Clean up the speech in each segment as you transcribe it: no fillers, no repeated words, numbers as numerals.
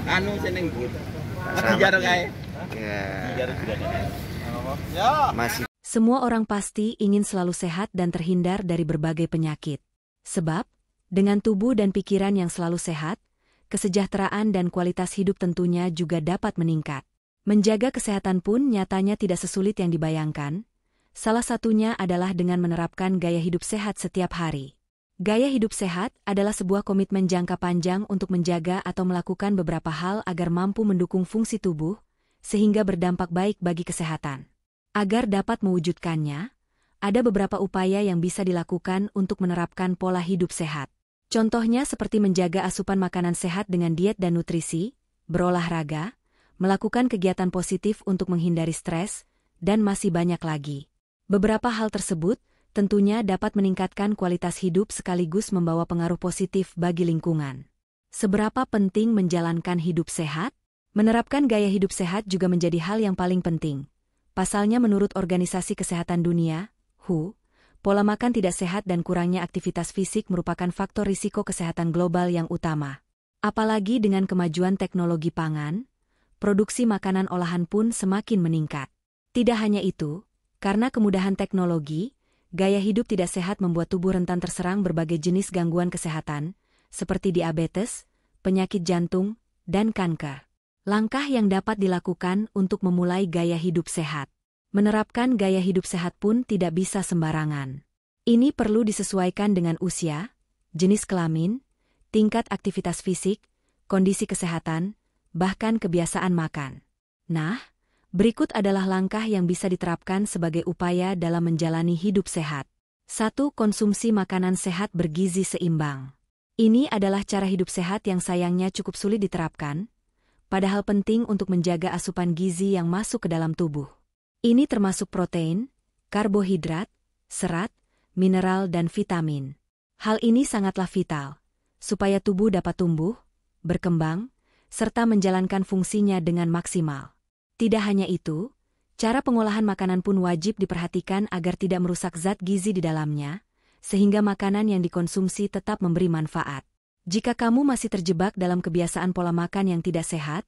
anu seneng but. Selamat Jarang nih. kae. Ya. Jarang juga nih. Ya. Masih Semua orang pasti ingin selalu sehat dan terhindar dari berbagai penyakit. Sebab, dengan tubuh dan pikiran yang selalu sehat, kesejahteraan dan kualitas hidup tentunya juga dapat meningkat. Menjaga kesehatan pun nyatanya tidak sesulit yang dibayangkan. Salah satunya adalah dengan menerapkan gaya hidup sehat setiap hari. Gaya hidup sehat adalah sebuah komitmen jangka panjang untuk menjaga atau melakukan beberapa hal agar mampu mendukung fungsi tubuh, sehingga berdampak baik bagi kesehatan. Agar dapat mewujudkannya, ada beberapa upaya yang bisa dilakukan untuk menerapkan pola hidup sehat. Contohnya seperti menjaga asupan makanan sehat dengan diet dan nutrisi, berolahraga, melakukan kegiatan positif untuk menghindari stres, dan masih banyak lagi. Beberapa hal tersebut tentunya dapat meningkatkan kualitas hidup sekaligus membawa pengaruh positif bagi lingkungan. Seberapa penting menjalankan hidup sehat? Menerapkan gaya hidup sehat juga menjadi hal yang paling penting. Pasalnya menurut Organisasi Kesehatan Dunia, WHO, pola makan tidak sehat dan kurangnya aktivitas fisik merupakan faktor risiko kesehatan global yang utama. Apalagi dengan kemajuan teknologi pangan, produksi makanan olahan pun semakin meningkat. Tidak hanya itu, karena kemudahan teknologi, gaya hidup tidak sehat membuat tubuh rentan terserang berbagai jenis gangguan kesehatan, seperti diabetes, penyakit jantung, dan kanker. Langkah yang dapat dilakukan untuk memulai gaya hidup sehat. Menerapkan gaya hidup sehat pun tidak bisa sembarangan. Ini perlu disesuaikan dengan usia, jenis kelamin, tingkat aktivitas fisik, kondisi kesehatan, bahkan kebiasaan makan. Nah, berikut adalah langkah yang bisa diterapkan sebagai upaya dalam menjalani hidup sehat. 1. Konsumsi makanan sehat bergizi seimbang. Ini adalah cara hidup sehat yang sayangnya cukup sulit diterapkan, padahal penting untuk menjaga asupan gizi yang masuk ke dalam tubuh. Ini termasuk protein, karbohidrat, serat, mineral dan vitamin. Hal ini sangatlah vital, supaya tubuh dapat tumbuh, berkembang, serta menjalankan fungsinya dengan maksimal. Tidak hanya itu, cara pengolahan makanan pun wajib diperhatikan agar tidak merusak zat gizi di dalamnya, sehingga makanan yang dikonsumsi tetap memberi manfaat. Jika kamu masih terjebak dalam kebiasaan pola makan yang tidak sehat,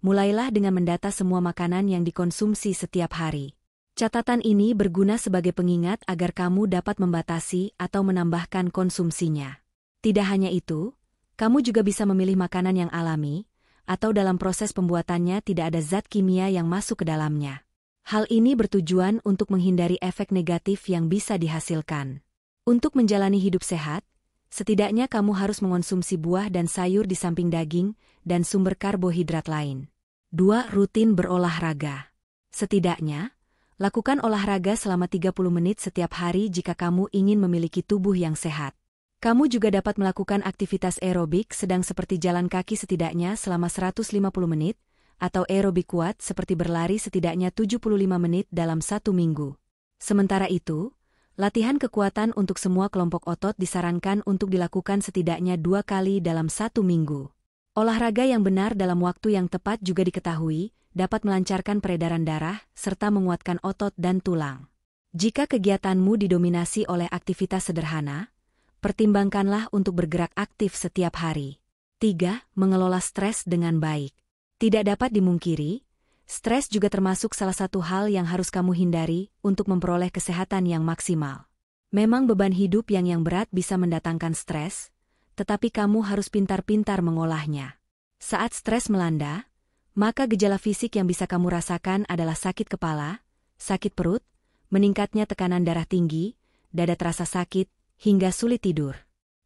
mulailah dengan mendata semua makanan yang dikonsumsi setiap hari. Catatan ini berguna sebagai pengingat agar kamu dapat membatasi atau menambahkan konsumsinya. Tidak hanya itu, kamu juga bisa memilih makanan yang alami, atau dalam proses pembuatannya tidak ada zat kimia yang masuk ke dalamnya. Hal ini bertujuan untuk menghindari efek negatif yang bisa dihasilkan. Untuk menjalani hidup sehat, setidaknya kamu harus mengonsumsi buah dan sayur di samping daging dan sumber karbohidrat lain. 2. Rutin berolahraga. Setidaknya, lakukan olahraga selama 30 menit setiap hari jika kamu ingin memiliki tubuh yang sehat. Kamu juga dapat melakukan aktivitas aerobik sedang seperti jalan kaki setidaknya selama 150 menit, atau aerobik kuat seperti berlari setidaknya 75 menit dalam 1 minggu. Sementara itu, latihan kekuatan untuk semua kelompok otot disarankan untuk dilakukan setidaknya 2 kali dalam 1 minggu. Olahraga yang benar dalam waktu yang tepat juga diketahui, dapat melancarkan peredaran darah, serta menguatkan otot dan tulang. Jika kegiatanmu didominasi oleh aktivitas sederhana, pertimbangkanlah untuk bergerak aktif setiap hari. 3. Mengelola stres dengan baik. Tidak dapat dimungkiri, stres juga termasuk salah satu hal yang harus kamu hindari untuk memperoleh kesehatan yang maksimal. Memang beban hidup yang berat bisa mendatangkan stres, tetapi kamu harus pintar-pintar mengolahnya. Saat stres melanda, maka gejala fisik yang bisa kamu rasakan adalah sakit kepala, sakit perut, meningkatnya tekanan darah tinggi, dada terasa sakit, hingga sulit tidur.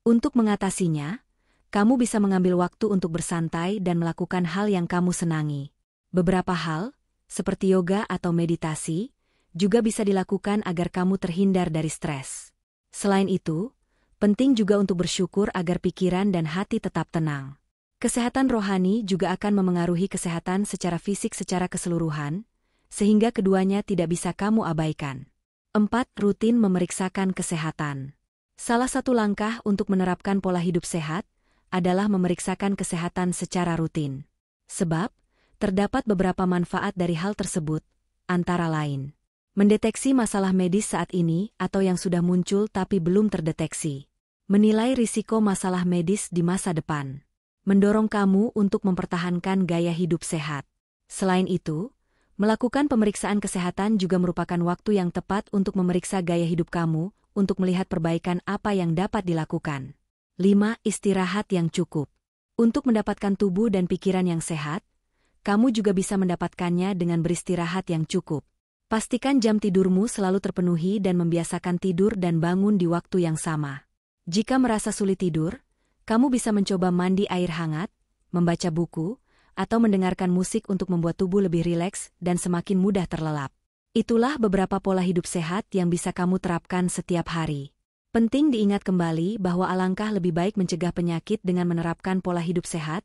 Untuk mengatasinya, kamu bisa mengambil waktu untuk bersantai dan melakukan hal yang kamu senangi. Beberapa hal, seperti yoga atau meditasi, juga bisa dilakukan agar kamu terhindar dari stres. Selain itu, penting juga untuk bersyukur agar pikiran dan hati tetap tenang. Kesehatan rohani juga akan memengaruhi kesehatan secara fisik secara keseluruhan, sehingga keduanya tidak bisa kamu abaikan. 4. Rutin memeriksakan kesehatan. Salah satu langkah untuk menerapkan pola hidup sehat adalah memeriksakan kesehatan secara rutin. Sebab, terdapat beberapa manfaat dari hal tersebut, antara lain mendeteksi masalah medis saat ini atau yang sudah muncul tapi belum terdeteksi. Menilai risiko masalah medis di masa depan. mendorong kamu untuk mempertahankan gaya hidup sehat. Selain itu, melakukan pemeriksaan kesehatan juga merupakan waktu yang tepat untuk memeriksa gaya hidup kamu, untuk melihat perbaikan apa yang dapat dilakukan. 5. Istirahat yang cukup. Untuk mendapatkan tubuh dan pikiran yang sehat, kamu juga bisa mendapatkannya dengan beristirahat yang cukup. Pastikan jam tidurmu selalu terpenuhi dan membiasakan tidur dan bangun di waktu yang sama. Jika merasa sulit tidur, kamu bisa mencoba mandi air hangat, membaca buku, atau mendengarkan musik untuk membuat tubuh lebih rileks dan semakin mudah terlelap. Itulah beberapa pola hidup sehat yang bisa kamu terapkan setiap hari. Penting diingat kembali bahwa alangkah lebih baik mencegah penyakit dengan menerapkan pola hidup sehat,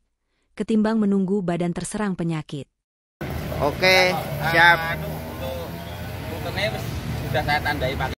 ketimbang menunggu badan terserang penyakit. Oke, siap. Untuk sudah saya tandai pakai.